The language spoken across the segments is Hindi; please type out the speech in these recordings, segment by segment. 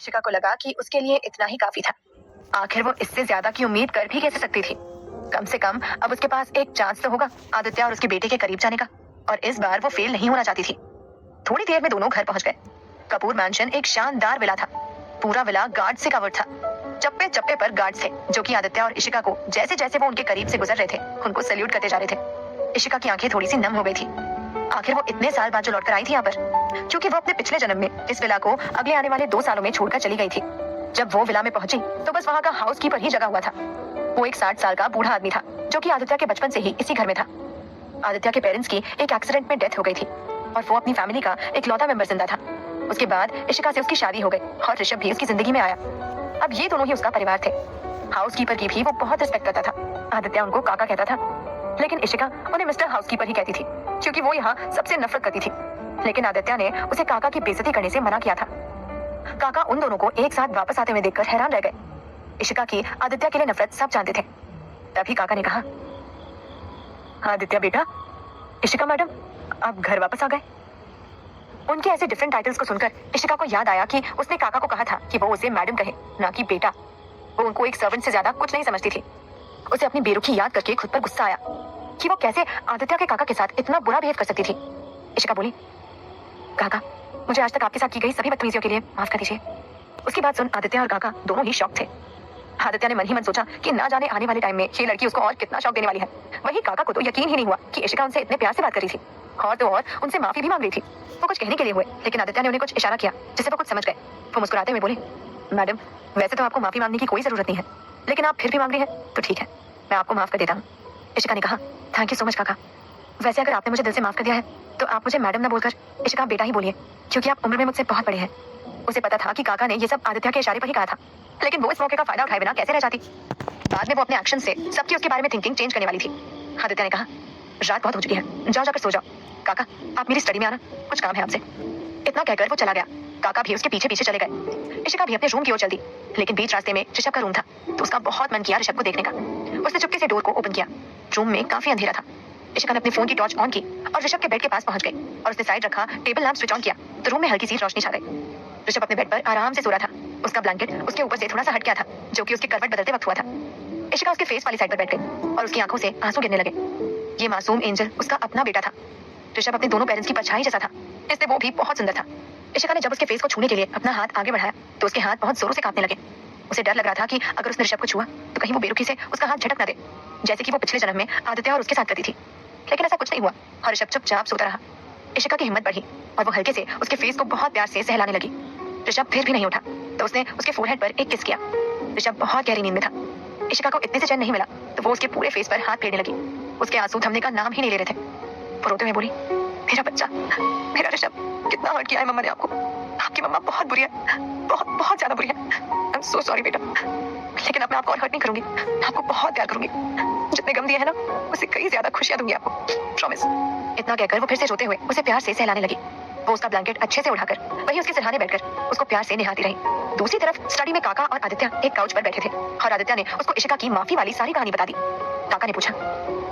शिका को लगा कि उसके लिए इतना ही काफी था। आखिर वो इससे ज्यादा की उम्मीद कर भी कैसे सकती थी। कम से कम अब उसके पास एक चांस तो होगा आदित्य और उसके बेटे के करीब जाने का, और इस बार वो फेल नहीं होना चाहती थी। थोड़ी देर में दोनों घर पहुंच गए। कपूर मैंशन एक शानदार विला था। पूरा विला गार्ड से कवर्ड था। चप्पे चप्पे पर गार्ड्स थे जो कि आदित्य और इशिका को जैसे जैसे वो उनके करीब से गुजर रहे थे उनको सैल्यूट करते जा रहे थे। इशिका की आंखें थोड़ी सी नम हो गई थी। आखिर वो इतने साल बाद जो लौटकर आई थी यहाँ पर, क्योंकि वो अपने पिछले जन्म में इस विला को अगले आने वाले 2 सालों में छोड़कर चली गई थी। जब वो विला में पहुंची तो बस वहाँ का हाउसकीपर ही जगा हुआ था। वो एक 60 साल का बूढ़ा आदमी था जो कि आदित्य के बचपन से ही इसी घर में था। आदित्य के पेरेंट्स की एक एक्सीडेंट में डेथ हो गई थी और वो अपनी फैमिली का इकलौता मेंबर जिंदा था। उसके बाद इशिका से उसकी शादी हो गई और ऋषभ भी उसकी जिंदगी में आया। अब ये दोनों ही उसका परिवार थे। हाउसकीपर की भी वो बहुत रिस्पेक्ट करता था। आदित्य उनको काका कहता था, लेकिन इशिका उन्हें मिस्टर हाउसकीपर ही कहती थी क्योंकि वो यहाँ सबसे नफरत करती थी। लेकिन आदित्य ने उसे काका की बेइज्जती करने से मना किया था। काका उन दोनों को एक साथ वापस आते हुए देखकर हैरान रह गए। इशिका की आदित्य के लिए नफरत सब जानते थे। तभी काका ने कहा, आदित्य बेटा, इशिका मैडम, आप घर वापस आ गए। उनके ऐसे डिफरेंट टाइटल्स को सुनकर इशिका को याद आया कि उसने काका को कहा था कि वो उसे मैडम कहे, ना कि बेटा। वो उनको एक सर्वेंट से ज्यादा कुछ नहीं समझती थी। उसे अपनी बेरुखी याद करके खुद पर गुस्सा आया कि वो कैसे आदित्य के काका के साथ इतना बुरा बिहेव कर सकती थी। इशिका बोली, काका, मुझे आज तक आपके साथ की गई सभी बदतमीजियों के लिए माफ कर दीजिए। उसकी बात सुन आदित्य और काका दोनों ही शॉक थे। आदित्य ने मन ही मन सोचा कि ना जाने आने वाले टाइम में ये लड़की उसको और कितना शौक देने वाली है। वही काका को तो यकीन ही नहीं हुआ कि इशिका उनसे इतने प्यार से बात कर रही थी, और तो और उनसे माफी भी मांग रही थी। वो कुछ कहने के लिए हुए, लेकिन आदित्य ने उन्हें कुछ इशारा किया जिससे वो कुछ समझ गए। वो मुस्कुराते हुए बोले, मैडम, वैसे तो आपको माफी मांगने की कोई जरूरत नहीं है, लेकिन आप फिर भी मांग रही हैं तो ठीक है, मैं आपको माफ कर देता हूँ। इशिका ने कहा, थैंक यू सो मच काका। वैसे अगर आपने मुझे दिल से माफ कर दिया है तो आप मुझे मैडम न बोलकर इशिका बेटा ही बोलिए, क्योंकि आप उम्र में मुझसे बहुत बड़े हैं। उसे पता था कि काका ने ये सब आदित्य के इशारे पर ही कहा था, लेकिन वो इस मौके का फायदा उठाए बिना कैसे रह जाती। बाद में वो अपने एक्शन से सबकी उसके बारे में थिंकिंग चेंज करने वाली थी। आदित्य ने कहा, रात बहुत हो चुकी है, जाओ जाकर सो जाओ। काका, आप मेरी स्टडी में आना, कुछ काम है आपसे। इतना कहकर वो चला गया। काका भी उसके पीछे पीछे चले गए। इशिका भी अपने रूम की ओर चल दी, लेकिन बीच रास्ते में ऋषभ का रूम था तो उसका बहुत मन किया ऋषभ को देखने का। उसने चुपके से डोर को ओपन किया। रूम में काफी अंधेरा था। इशिका ने अपने फोन की टॉर्च ऑन की और ऋषभ के बेड के पास पहुंच गई और उसने साइड रखा टेबल लैंप स्विच ऑन किया तो रूम में हल्की सी रोशनी छा गई। ऋषभ अपने बेड पर आराम से सो रहा था। उसका ब्लैंकेट उसके ऊपर से थोड़ा सा हट गया था, जो कि उसके करवट बदलते वक्त हुआ था। इशिका उसके फेस वाली साइड पर बैठ गई और उसकी आंखों से आंसू गिरने लगे। ये मासूम एंजल उसका अपना बेटा था। ऋषभ अपने दोनों पेरेंट्स की परछाई जैसा था, इसलिए वो भी बहुत सुंदर था। इशिका ने जब उसके फेस को छूने के लिए अपना हाथ आगे बढ़ाया तो उसके हाथ बहुत जोरों से कांपने लगे। उसे डर लग रहा था कि अगर उसने ऋषभ को छुआ तो कहीं वो बेरुखी से उसका हाथ झटक न दे, जैसे कि वो पिछले जन्म में आदित्य और उसके साथ करती थी। लेकिन ऐसा कुछ नहीं हुआ और ऋषभ चुपचाप सोता रहा। इशिका की हिम्मत बढ़ी और वो हल्के से उसके फेस को बहुत प्यार से सहलाने लगी। ऋषभ फिर भी नहीं उठा तो उसने उसके फोरहेड पर एक किस किया। ऋषभ बहुत गहरी नींद में था। इशिका को इतने से चैन नहीं मिला तो वो उसके पूरे फेस पर हाथ फेरने लगी। उसके आंसू थमने का नाम ही नहीं ले रहे थे। वो रोते हुए बोली, मेरा बच्चा, मेरा ऋषभ, कितना हर्ट किया है मम्मा ने आपको। आपकी मम्मा बहुत बुरी है, बहुत बहुत ज्यादा बुरी है। आई एम सो सॉरी बेटा, लेकिन अब मैं आपको और हर्ट नहीं करूंगी। आपको बहुत प्यार करूंगी। जितने गम दिए हैं ना, उससे कई ज्यादा खुशियां दूंगी आपको, प्रॉमिस। इतना कहकर वो फिर से रोते हुए उसे प्यार से सहलाने लगी। वो उसका ब्लैंकेट अच्छे से उठाकर वही उसके सिरहाने बैठकर उसको प्यार से निहारती रही। दूसरी तरफ स्टडी में काका और आदित्य एक काउच पर बैठे थे और आदित्य ने उसको इशिका की माफी वाली सारी कहानी बता दी। काका ने पूछा,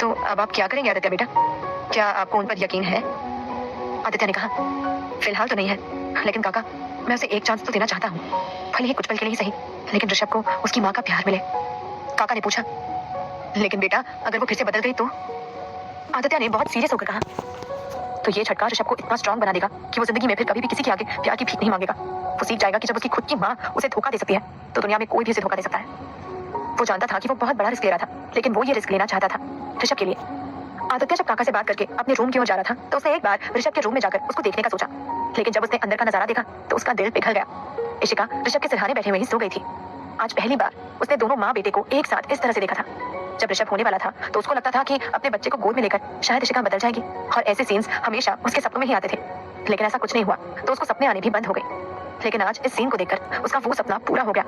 तो अब आप क्या करेंगे आदित्य बेटा, क्या आपको उन पर यकीन है? आदित्य ने कहा, फिलहाल तो नहीं है, लेकिन काका, मैं उसे एक चांस तो देना चाहता हूँ, भले ही कुछ पल के लिए ही सही, लेकिन ऋषभ को उसकी माँ का प्यार मिले। काका ने पूछा, लेकिन बेटा अगर वो फिर से बदल गई तो? आदित्य ने बहुत सीरियस होकर कहा, तो ये झटका ऋषभ को इतना स्ट्रांग बना देगा कि वो जिंदगी में फिर कभी भी किसी के आगे प्यार की भीख नहीं मांगेगा। वो सीख जाएगा कि जब उसकी खुद की माँ उसे धोखा दे सकती है तो दुनिया में कोई भी उसे धोखा दे सकता है। वो जानता था कि वो बहुत बड़ा रिस्क ले रहा था, लेकिन वो ये रिस्क लेना चाहता था ऋषभ के लिए। आदित्य जब काका से बात करके अपने रूम की ओर जा रहा था तो उसने एक बार ऋषभ के रूम में जाकर उसको देखने का सोचा, लेकिन जब उसने अंदर का नजारा देखा तो उसका दिल पिघल गया। इशिका ऋषभ के सिरहाने बैठे हुए ही सो गई थी। आज पहली बार उसने दोनों माँ बेटे को एक साथ इस तरह से देखा था। जब ऋषभ होने वाला था तो उसको लगता था कि अपने बच्चे को गोद में लेकर शायद इशिका बदल जाएगी, और ऐसे सीन्स हमेशा उसके सपनों में ही आते थे। लेकिन ऐसा कुछ नहीं हुआ तो उसको सपने आने भी बंद हो गए। लेकिन आज इस सीन को देखकर उसका वो सपना पूरा हो गया।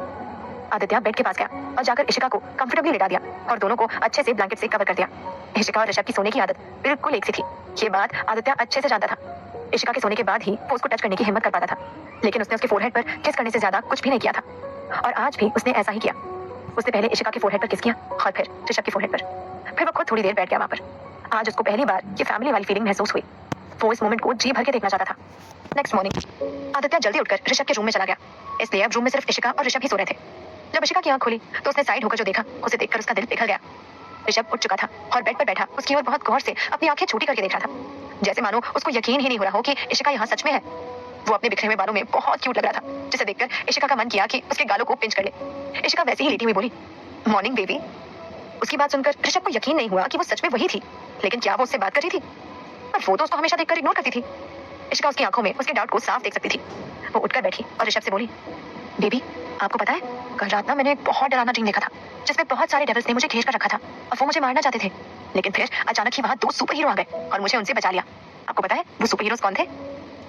आदित्य बेड के पास गया और जाकर इशिका को कंफर्टेबली लिटा दिया और दोनों को अच्छे से ब्लैंकेट से कवर कर दिया। इशिका और ऋषभ की सोने की आदत बिल्कुल एक सी थी। ये बात आदित्य अच्छे से जानता था। इशिका के सोने के बाद ही वो उसको टच करने की हिम्मत कर पाता था, लेकिन उसने उसके फोरहेड पर किस करने से ज्यादा कुछ भी नहीं किया था, और आज भी उसने ऐसा ही किया। उसने पहले इशिका के फोरहेड पर किस किया और फिर ऋषभ के फोरहेड पर। फिर वो खुद थोड़ी देर बैठ गया वहां पर। आज उसको पहली बार ये फैमिली वाली फीलिंग महसूस हुई। वो इस मोमेंट को जी भर के देखना चाहता था। नेक्स्ट मॉर्निंग आदित्य जल्दी उठकर ऋषभ के रूम में चला गया, इसलिए अब रूम में सिर्फ इशिका और ऋषभ ही सो रहे थे। जब इशिका की आंख खुली तो उसने साइड होकर जो देखा उसे देखकर उसका दिल पिघल गया। ऋषभ उठ चुका था और बेड पर बैठा उसकी ओर बहुत गौर से अपनी आंखें छोटी करके देख रहा था, जैसे मानो उसको यकीन ही नहीं हो रहा हो कि इशिका यहाँ सच में है। वो अपने बिखरे हुए बालों में बहुत क्यूट लग रहा था, जिसे देखकर इशिका का मन किया कि उसके गालों को पिंच कर ले। इशिका वैसे ही लेटी हुई बोली, मॉर्निंग बेबी। उसकी बात सुनकर ऋषभ को यकीन नहीं हुआ कि वो सच में वही थी, लेकिन क्या वो उससे बात कर रही थी? पर वो तो उसको हमेशा देखकर इग्नोर करती थी। इशिका उसकी आंखों में उसके डाउट को साफ देख सकती थी। वो उठकर बैठी और ऋषभ से बोली, बेबी आपको पता है कल रात ना मैंने एक बहुत डरावना ड्रीम देखा था, जिसमें बहुत सारे डेविल्स ने मुझे घेर कर रखा था और वो मुझे मारना चाहते थे, लेकिन फिर अचानक ही वहाँ 2 सुपर हीरो आ गए और मुझे उनसे बचा लिया। आपको पता है वो सुपर हीरोज कौन थे?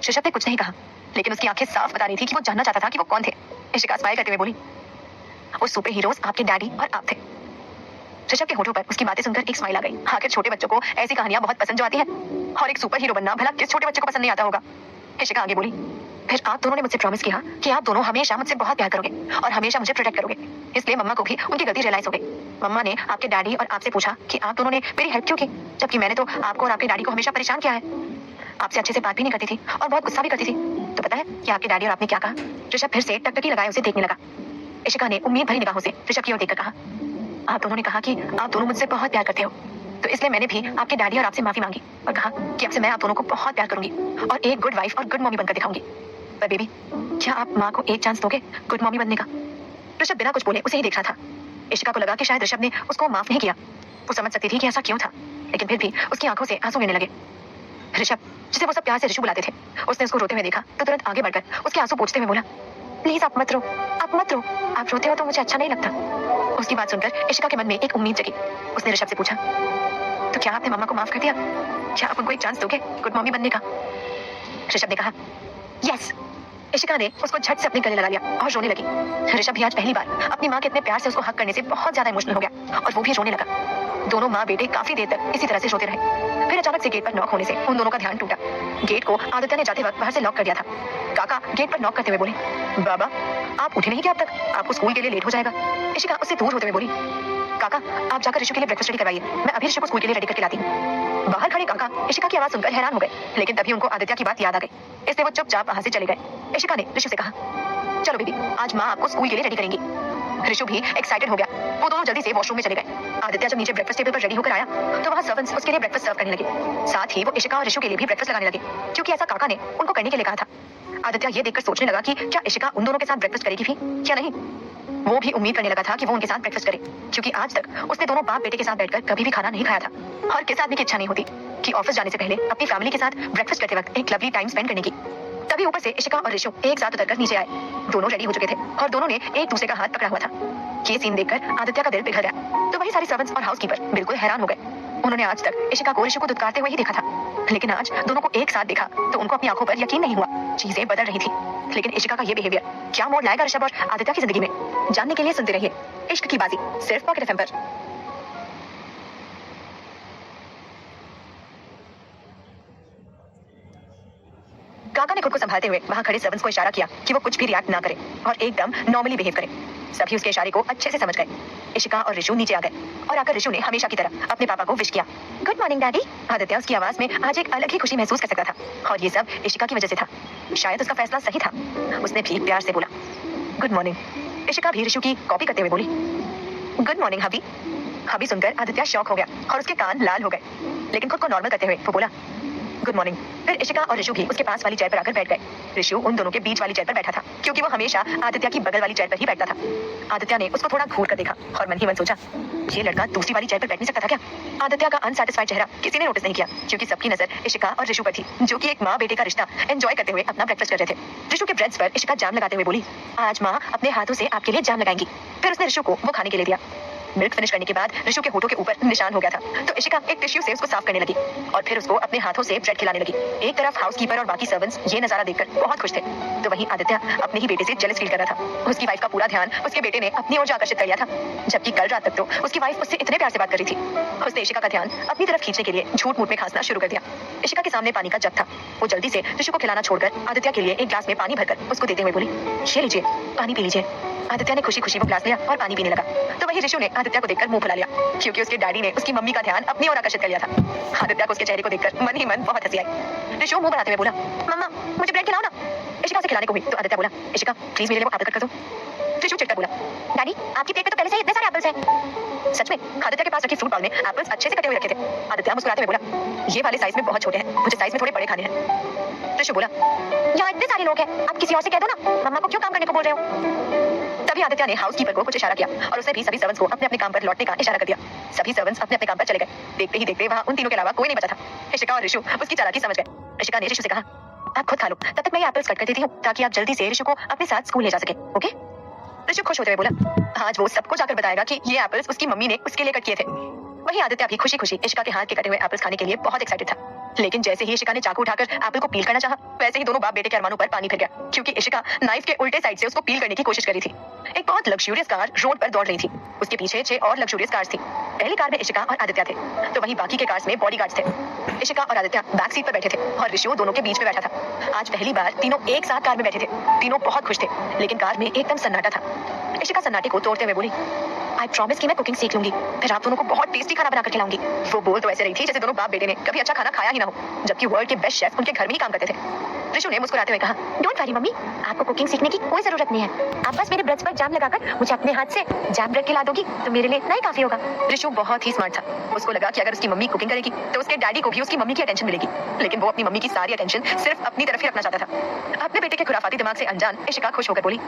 ऋषभ ने कुछ नहीं कहा, लेकिन उसकी आंखें साफ बता रही थी कि वो जानना चाहता था कि वो कौन थे। इशिका स्माइल करते हुए बोली, वो सुपर हीरोज आपके डैडी और आप थे। ऋषभ के होठों पर उसकी बातें सुनकर एक स्माइल आ गई। आखिर छोटे बच्चों को ऐसी कहानियां बहुत पसंद जो आती हैं, और एक सुपर हीरो बनना भला किस छोटे बच्चे को पसंद नहीं आता होगा। इशिका आगे बोली, फिर आप दोनों ने मुझसे प्रॉमिस किया कि आप दोनों हमेशा मुझसे बहुत प्यार करोगे और हमेशा मुझे प्रोटेक्ट करोगे। इसलिए मम्मा को भी उनकी गलती रियलाइज हो गई। मम्मा ने आपके डैडी और आपसे पूछा कि आप दोनों ने मेरी हेल्प क्यों की, जबकि मैंने तो आपको और आपके डैडी को हमेशा परेशान किया है। आपसे अच्छे से बात भी नहीं करती थी और बहुत गुस्सा भी करती थी। तो पता है कि आपके डैडी और आपने क्या कहा? ऋषभ फिर से टकटकी लगाए उसे देखने लगा। इशिका ने उम्मीद भरी निगाहों से ऋषभ की ओर देखकर कहा, आप दोनों ने कहा कि आप दोनों मुझसे बहुत प्यार करते हो, तो इसलिए मैंने भी आपके डैडी और आपसे माफी मांगी और कहा कि अब से मैं आप दोनों को बहुत प्यार करूंगी और एक गुड वाइफ और गुड मम्मी बनकर दिखाऊंगी। पर बेबी, क्या आप माँ को एक चांस दोगे गुड मम्मी बनने का? ऋषभ बिना कुछ बोले उसे ही देख रहा था। इशिका को लगा कि शायद ऋषभ ने उसको माफ नहीं किया। वो समझ सकती थी कि ऐसा क्यों था, लेकिन फिर भी उसकी आंखों से आंसू गिरने लगे। ऋषभ, जिसे वो सब प्यार से ऋषु बुलाते थे, उसने उसको रोते हुए देखा तो तुरंत आगे बढ़कर उसके आंसू पोंछते हुए बोला, प्लीज आप मत रो, आप मत रो, आप रोते हो तो मुझे अच्छा नहीं लगता। उसकी बात सुनकर इशिका के मन में एक उम्मीद जगी। उसने ऋषभ से पूछा, तो क्या आपने मम्मा को माफ कर दिया? क्या आप उनको एक चांस दोगे गुड मम्मी बनने का? ऋषभ ने कहा, यस। इशिका ने उसको झट से अपने गले लगा लिया और रोने लगी। ऋषभ भी आज पहली बार अपनी माँ के इतने प्यार से उसको हक करने से बहुत ज्यादा इमोशनल हो गया और वो भी रोने लगा। दोनों माँ बेटे काफी देर तक इसी तरह से रोते रहे। फिर अचानक से गेट पर नॉक होने से उन दोनों का ध्यान टूटा। गेट को आदित्य ने जाते वक्त बाहर से लॉक कर दिया था। काका गेट पर नॉक करते हुए बोले, बाबा आप उठे नहीं क्या अब तक? आपको स्कूल के लिए लेट हो जाएगा। इशिका उससे दूर होते हुए बोली, काका आप जाकर ऋषु के लिए ब्रेकफास्ट रेडी करवाइए, मैं अभी ऋषु को स्कूल के लिए रेडी करके लाती हूँ। बाहर खड़े काका इशिका की आवाज सुनकर हैरान हो गए, लेकिन तभी उनको आदित्य की बात याद आ गई, इसलिए वो चुपचाप वहां से चले गए। इशिका ने ऋषु से कहा, चलो बेबी आज माँ आपको स्कूल के लिए रेडी करेंगी। ऋषु भी एक्साइटेड हो गया। वो दोनों जल्दी से वॉशरूम में चले गए। आदित्य जब नीचे ब्रेकफास्ट टेबल पर रेडी होकर आया तो वहाँ सर्वेंट्स उसके लिए ब्रेकफास्ट सर्व करने लगे। साथ ही वो इशिका और ऋषु के लिए भी ब्रेकफास्ट लगाने लगे, क्योंकि ऐसा काका ने उनको करने के लिए कहा था। आदित्य ये देखकर सोचने लगा कि क्या इशिका उन दोनों के साथ ब्रेकफास्ट करेगी भी या नहीं। वो भी उम्मीद करने लगा था कि वो उनके साथ ब्रेकफास्ट करे, क्योंकि आज तक उसने दोनों बाप बेटे के साथ बैठकर कभी भी खाना नहीं खाया था और किस आदमी की इच्छा नहीं होती कि ऑफिस जाने से पहले अपनी फैमिली के साथ ब्रेकफास्ट करते वक्त एक लवली टाइम स्पेंड करने की। तभी ऊपर से इशिका और ऋषु एक साथ उतरकर नीचे आए। दोनों रेडी हो चुके थे और दोनों ने एक दूसरे का हाथ पकड़ा हुआ था। ये सीन देखकर आदित्य का दिल पिघल गया। तो वही सारी सर्वेंट्स और हाउसकीपर बिल्कुल हैरान हो गए। उन्होंने आज तक इशिका को ऋषु को दुत्कारते हुए ही देखा था, लेकिन आज दोनों को एक साथ देखा तो उनको अपनी आंखों पर यकीन नहीं हुआ। चीजें बदल रही थी, लेकिन इशिका का ये बिहेवियर क्या मोड़ लाएगा ऋषभ और आदित्य की जिंदगी में, जानने के लिए सुनते रहिए इश्क की बाजी सिर्फ पॉकेट एफएम पर। काका ने खुद को संभालते हुए वहां खड़े सर्वेंट्स को इशारा किया कि वो कुछ भी रिएक्ट ना करे और एकदम नॉर्मली बिहेव करे। सभी उसके इशारे को अच्छे से समझ गए। इशिका और ऋषु नीचे आ गए और आकर ऋषु ने हमेशा की तरह अपने पापा को विश किया, गुड मॉर्निंग डैडी। आदित्य उसकी आवाज में आज एक अलग ही खुशी महसूस कर सकता था और ये सब इशिका की वजह से था। शायद उसका फैसला सही था। उसने भी प्यार से बोला, गुड मॉर्निंग। इशिका भी ऋषु की कॉपी करते हुए बोली, गुड मॉर्निंग हबी। हबी सुनकर आदित्य शॉक हो गया और उसके कान लाल हो गए, लेकिन खुद को नॉर्मल करते हुए वो बोला, गुड मॉर्निंग। फिर इशिका और ऋषु भी उसके पास वाली चेयर पर आकर बैठ गए। ऋषु उन दोनों के बीच वाली चेयर पर बैठा था, क्योंकि वो हमेशा आदित्य की बगल वाली चेयर पर ही बैठता था। आदित्य ने उसको थोड़ा घूर कर देखा और मन ही मन सोचा, ये लड़का दूसरी वाली चेयर पर बैठ नहीं सकता था क्या? आदित्य का अनसैटिस्फाइड चेहरा किसी ने नोटिस नहीं किया, क्योंकि सबकी नजर इशिका और ऋषु पर थी, जो कि एक माँ बेटे का रिश्ता एंजॉय करते हुए अपना ब्रेकफास्ट कर रहे थे। ऋषु के ब्रेड्स पर इशिका जाम लगाते हुए बोली, आज माँ अपने हाथों से आपके लिए जाम लगाएंगी। फिर उसने ऋषु को वो खाने के लिए दिया। मिल्क फिनिश करने के बाद ऋषु के होठों के ऊपर निशान हो गया था, तो इशिका एक टिश्यू से उसको साफ करने लगी और फिर उसको अपने हाथों से ब्रेड खिलाने लगी। एक तरफ हाउसकीपर और बाकी सर्वेंट्स ये नजारा देखकर बहुत खुश थे, तो वहीं आदित्य अपने ही बेटे से जेलस फील कर रहा था। उसकी वाइफ का पूरा ध्यान उसके बेटे ने अपनी ओर आकर्षित कर लिया था, जबकि कल रात तक तो उसकी वाइफ उससे इतने प्यार से बात कर रही थी। उसने इशिका का ध्यान अपनी तरफ खींचने के लिए झूठ मूठ में खांसना शुरू कर दिया। इशिका के सामने पानी का जग था। वो जल्दी से ऋषु को खिलाना छोड़कर आदित्य के लिए एक ग्लास में पानी भरकर उसको देते हुए बोली, ये लीजिए पानी पी लीजिए। आदित्य ने खुशी खुशी वो ग्लास लिया और पानी पीने लगा। तो वही ऋषु ने आदित्य को देखकर मुंह फुला लिया, क्योंकि उसके डैडी ने उसकी मम्मी का ध्यान अपनी ओर आकर्षित कर लिया था। आदित्य को उसके चेहरे को देखकर मन ही मन बहुत हंसी आई। ऋषु मुंह बनाते हुए बोला, मम्मा मुझे ब्रेड खिलाओ ना। इशिका उसे खिलाने को हुई तो आदित्य बोला, इशिका प्लीज मेरे लिए वो एप्पल कट कर दो। ऋषु चिढ़कर बोला, डैडी आपकी प्लेट में तो पहले से ही इतने सारे एप्पल्स हैं। सच में आदित्य के पास रखी फ्रूट बाउल में एप्पल्स अच्छे से कटे हुए रखे थे। आदित्य मुस्कुराते हुए बोला, ये वाले साइज में बहुत छोटे हैं, मुझे साइज में थोड़े बड़े खाने हैं। ऋषु बोला, यहाँ इतने सारे लोग हैं, आप किसी और से कह दो ना, मम्मा को क्यों काम करने को बोल रहे हो। तभी आदित्य ने हाउसकीपर को कुछ इशारा किया और उसे भी सभी सर्वेंट्स को अपने अपने काम पर लौटने का इशारा कर दिया। सभी सर्वेंट्स अपने अपने काम पर चले गए। देखते ही देखते वहाँ उन तीनों के अलावा कोई नहीं बचा था। इशिका और ऋषु उसकी चालाकी समझ गए। इशिका ने ऋषु से कहा, आप खुद खा लो, तब तक मैं ये एप्पल्स कट कर देती हूँ ताकि आप जल्दी से ऋषु को अपने साथ स्कूल ले जा सके। ओके। ऋषु खुश होते हुए बोला, आज वो सबको जाकर बताएगा कि ये एप्पल्स उसकी मम्मी ने उसके लिए कट किए थे। वही आदित्य भी खुशी खुशी इशिका के हाथ के कटे हुए एप्पल्स खाने के लिए बहुत एक्साइटेड था। लेकिन जैसे ही इशिका ने चाकू उठाकर एप्पल को पील करना चाहा, वैसे ही दोनों बाप बेटे के अरमानों पर पानी फिर गया, क्योंकि इशिका नाइफ के उल्टे साइड से उसको पील करने की कोशिश कर रही थी। एक बहुत लग्जूरियस कार रोड पर दौड़ रही थी। उसके पीछे 6 और लग्जूरियस कार्स थी। पहली कार में इशिका और आदित्य थे, तो वहीं बाकी के कार्स में बॉडीगार्ड्स थे। इशिका और आदित्य बैक सीट पर बैठे थे और ऋषु दोनों के बीच में बैठा था। आज पहली बार तीनों एक साथ कार में बैठे थे। तीनों बहुत खुश थे, लेकिन कार में एकदम सन्नाटा था। इशिका सन्नाटे को तोड़ते हुए बोली, आई प्रॉमिस कि मैं कुकिंग सीख लूंगी, फिर आप दोनों को बहुत टेस्टी खाना बनाकर खिलाऊंगी। वो बोल तो ऐसे रही थी जैसे दोनों बाप बेटे ने कभी अच्छा खाना खाया ही ना हो, जबकि वर्ल्ड के बेस्ट शेफ उनके घर में ही काम करते थे। ऋषु ने मुस्कुराते हुए कहा, डोंट वरी मम्मी, आपको कुकिंग सीखने की कोई जरूरत नहीं है। आप बस मेरे ब्रेड्स पर जैम लगाकर मुझे अपने हाथ से जैम ब्रेड खिला दोगी तो मेरे लिए इतना ही काफी होगा। ऋषु बहुत ही स्मार्ट था। उसको लगा कि अगर उसकी मम्मी कुकिंग करेगी तो उसके डैडी को भी उसकी मम्मी की अटेंशन मिलेगी, लेकिन वो अपनी मम्मी की सारी अटेंशन सिर्फ अपनी तरफ ही रखना चाहता था। अपने बेटे के खुराफाती दिमाग से अनजान इशिका खुश होकर बोली,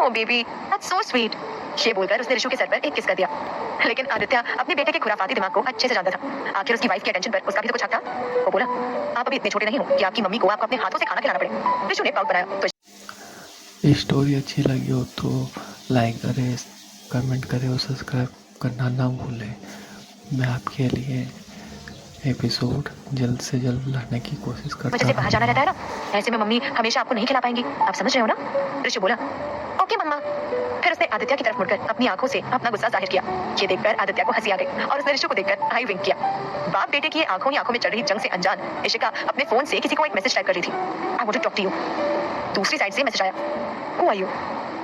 ओह बेबी दैट्स सो स्वीट। ये बोलकर उसने ऋषु के सर पर एक किस कर दिया। लेकिन आदित्य अपने बेटे के खुराफाती दिमाग को अच्छे से जानता था। आखिर उसकी वाइफ की अटेंशन पर उसका भी तो कुछ हक था। वो बोला, आप अभी इतने छोटे नहीं हो कि आपकी मम्मी को आपको अपने हाथों से खाना खिलाना पड़े। ऋषु ने पाउट बनाया तो स्टोरी अच्छी लगी हो तो लाइक करें, कमेंट करें और सब्सक्राइब करना ना भूलें। मैं आपके लिए एपिसोड जल्द से जल्द लाने की कोशिश करता हूँ। बाहर जाना रहता है ना, ऐसे में मम्मी हमेशा आपको नहीं खिला पाएंगी, आप समझ रहे हो ना। ऋषु बोला, ओके मम्मा। फिर उसने आदित्य की तरफ मुड़कर अपनी आंखों से अपना गुस्सा जाहिर किया। ये देखकर आदित्य को हंसी आ गई और उसने ऋषु को देखकर आई विंक किया। बाप बेटे की आंखों ही आंखों में चढ़ रही जंग से अनजान इशिका अपने फोन से किसी को एक मैसेज टाइप कर रही थी, I want to talk to you. दूसरी साइड से मैसेज आया, who are you.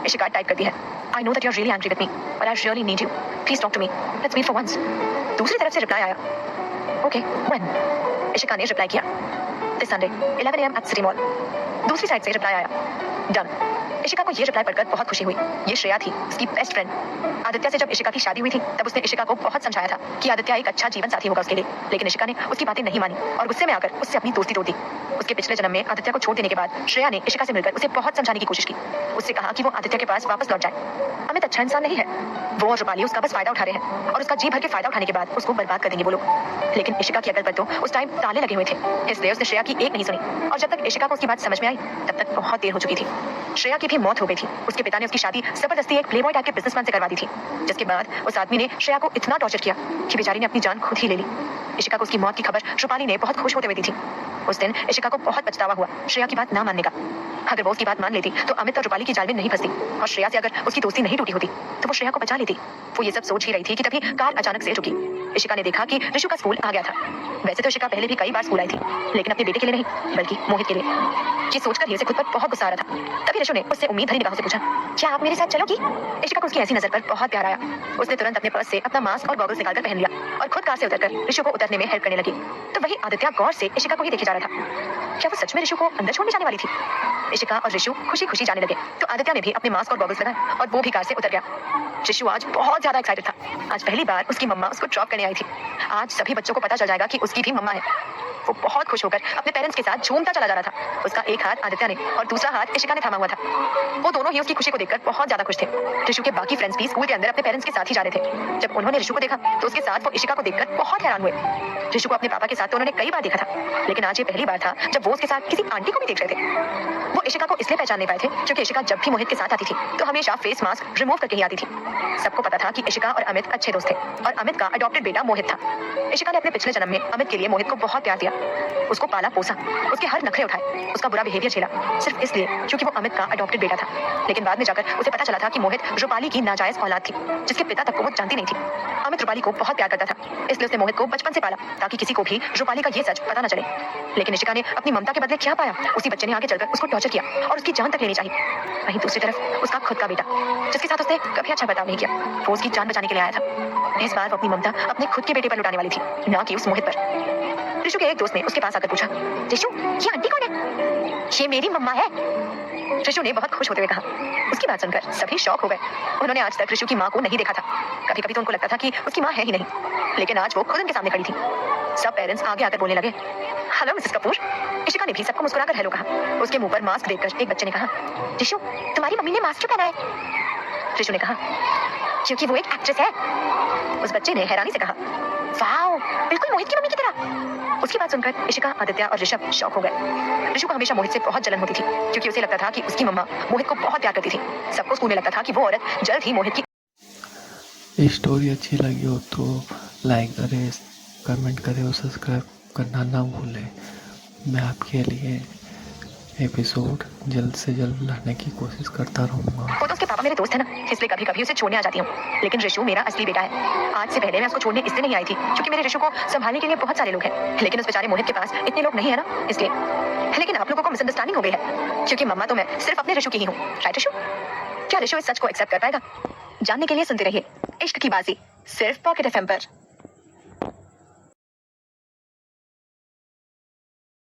Ishika type करती है, I know that you are really angry with me but I really need you, please talk to me, let's meet for once. दूसरी तरफ से रिप्लाई आया, ओके व्हेन। इशिका ने रिप्लाई किया, this Sunday 11 AM at city mall. दूसरी साइड से रिप्लाई आया, डन। इशिका को ये रिप्लाई पढ़कर बहुत खुशी हुई। ये श्रेया थी, उसकी बेस्ट फ्रेंड। आदित्य से जब इशिका की शादी हुई थी तब उसने इशिका को बहुत समझाया था कि आदित्य एक अच्छा जीवन साथी होगा उसके लिए, लेकिन इशिका ने उसकी बातें नहीं मानी और गुस्से में आकर उससे अपनी दोस्ती तोड़ दी। उसके पिछले जन्म में आदित्य को छोड़ देने के बाद श्रेया ने इशिका से मिलकर उसे बहुत समझाने की कोशिश की। उससे कहा कि वो आदित्य के पास वापस लौट जाए। अमित अच्छा इंसान नहीं है, वो और रूपाली उसका बस फायदा उठा रहे हैं और उसका जी भर के फायदा उठाने के बाद उसको बर्बाद कर देंगे वो लोग। लेकिन इशिका की अकल पर तो उस टाइम ताले लगे हुए थे, इसलिए उसने श्रेया की एक नहीं सुनी और जब तक इशिका को उसकी बात समझ में आई तब तक बहुत देर हो चुकी थी। श्रेया की भी मौत हो गई थी। उसके पिता ने उसकी शादी जबरदस्ती एक प्लेबॉय टाइप के बिजनेसमैन से करवा दी थी, जिसके बाद उस आदमी ने श्रेया को इतना टॉर्चर किया कि बेचारी ने अपनी जान खुद ही ले ली। इशिका को उसकी मौत की खबर रूपाली ने बहुत खुश होते हुए दी थी। उस दिन इशिका को बहुत पछतावा हुआ श्रेया की बात ना मानने का। अगर वो उसकी बात मान लेती तो अमित और रूपाली की जाल में नहीं फंसती और श्रेया से अगर उसकी दोस्ती नहीं टूटी होती तो वो श्रेया को बचा लेती। वो ये सब सोच ही रही थी कि तभी कार अचानक से रुकी। इशिका ने देखा कि ऋषु का स्कूल आ गया था। वैसे तो इशिका पहले भी कई बार स्कूल आई थी, लेकिन अपने बेटे के लिए नहीं बल्कि मोहित के लिए। ये सोचकर ये से खुद पर बहुत गुस्सा आ रहा था। तभी ऋषु ने उससे उम्मीद भरी निगाहों से पूछा, क्या आप मेरे साथ चलोगी। इशिका को उसकी ऐसी नजर पर बहुत प्यार आया। उसने तुरंत अपने पर्स से अपना मास्क और गॉगल्स निकालकर पहन लिया और खुद कार से उतरकर ऋषु को उतरने में हेल्प करने लगी। तो वही आदित्य गौर से इशिका को ही देखे जा रहा था। क्या वो सच में ऋषु को अंदर छोड़ने जाने वाली थी। इशिका और ऋषु खुशी खुशी जाने लगे तो आदित्य ने भी अपने मास्क और गॉगल्स लगाए और वो भी कार से उतर गया। ऋषु आज बहुत ज्यादा एक्साइटेड था। आज पहली बार उसकी मम्मा उसको ड्रॉप करने आई थी। आज सभी बच्चों को पता चल जाएगा कि उसकी भी मम्मा है। वो बहुत खुश होकर अपने पेरेंट्स के साथ झूमता चला जा रहा था। उसका एक हाथ आदित्य ने और दूसरा हाथ इशिका ने थामा हुआ था। वो दोनों ही उसकी खुशी को देखकर बहुत ज्यादा खुश थे। ऋषु के बाकी फ्रेंड्स भी स्कूल के अंदर अपने पेरेंट्स के साथ ही जा रहे थे। जब उन्होंने ऋषु को देखा तो उसके साथ वो इशिका को देखकर बहुत हैरान हुए। ऋषु को अपने पापा के साथ तो उन्होंने कई बार देखा था, लेकिन आज ये पहली बार था जब वो उसके साथ किसी आंटी को भी देख रहे थे। वो इशिका को इसलिए पहचान नहीं पाए थे क्योंकि इशिका जब भी मोहित के साथ आती थी तो हमेशा फेस मास्क रिमूव करके ही आती थी। सबको पता था कि इशिका और अमित अच्छे दोस्त थे और अमित का अडॉप्टेड बेटा मोहित था। इशिका ने अपने पिछले जन्म में अमित के लिए मोहित को बहुत प्यार दिया उसको पाला पोसा, उसके हर नखरे उठाए, उसका बुरा बिहेवियर झेला, सिर्फ इसलिए क्योंकि वो अमित का अडॉप्टेड बेटा था। लेकिन बाद में जाकर उसे पता चला था कि मोहित रूपाली की नाजायज औलाद थी, जिसके पिता तक को वो जानती नहीं थी। अमित रूपाली को बहुत प्यार करता था, इसलिए उसने मोहित को बचपन से पाला ताकि किसी को भी रूपाली का ये सच पता न चले। लेकिन इशिका ने अपनी ममता के बदले क्या पाया? उसी बच्चे ने आगे चलकर उसको टॉर्चर किया और उसकी जान तक लेनी चाहिए। वहीं दूसरी तरफ उसका खुद का बेटा, जिसके साथ उसने कभी अच्छा बर्ताव नहीं किया, वो उसकी जान बचाने के लिए आया था। इस बार वो अपनी ममता अपने खुद के बेटे पर लुटाने वाली थी, ना कि उस मोहित पर। ऋषु के एक दोस्त ने उसके पास आकर पूछा, ऋषु, ये आंटी कौन है? ये मेरी मम्मा है। ऋषु ने बहुत खुश होते हुए कहा। उसकी बात सुनकर सभी शॉक हो गए। उन्होंने आज तक ऋषु की माँ को नहीं देखा था। कभी कभी तो उनको लगता था कि उसकी माँ है ही नहीं, लेकिन आज वो खुद उनके सामने खड़ी थी। सब पेरेंट्स आगे आकर बोलने लगे, हेलो मिसेस कपूर। इशिका ने भी सबको मुस्कुराकर हेलो कहा। उसके मुंह पर मास्क देखकर एक बच्चे ने कहा, ऋषु, तुम्हारी मम्मी ने मास्क क्यों पहना है? ऋषु ने कहा, क्योंकि वो एक एक्ट्रेस है। उस बच्चे ने हैरानी से कहा, वाओ, बिल्कुल मोहित की मम्मी की तरह। उसकी बात सुनकर इशिका, आदित्य और ऋषभ शॉक हो गए। ऋषु को हमेशा मोहित से बहुत जलन होती थी, क्योंकि उसे लगता था कि उसकी मम्मा मोहित को बहुत प्यार करती थी। सबको स्कूल में लगता था कि वो औरत जल्द ही मोहित की। स्टोरी अच्छी लगी हो तो लाइक करें, कमेंट करें और सब्सक्राइब करना ना भूलें। मैं आपके लिए एपिसोड जल्द से जल्द लाने की कोशिश करता रहूँगा। वो तो उसके पापा मेरे दोस्त है ना, इसलिए कभी कभी उसे छोड़ने आ जाती हूँ। लेकिन ऋषु मेरा असली बेटा है। आज से पहले मैं उसको छोड़ने इसलिए नहीं आई थी क्योंकि मेरे ऋषु को संभालने के लिए बहुत सारे लोग हैं, लेकिन उस बेचारे मोहित के पास इतने लोग नहीं है ना, इसलिए। लेकिन आप लोगों को मिसअंडरस्टैंडिंग हो गई है, क्योंकि मम्मा तो मैं सिर्फ अपने ऋषु की ही हूँ, राइट ऋषु? क्या ऋषु इस सच को एक्सेप्ट कर पाएगा? जानने के लिए सुनते रहिए इश्क की बाजी, सिर्फ पॉकेट एफएम पर।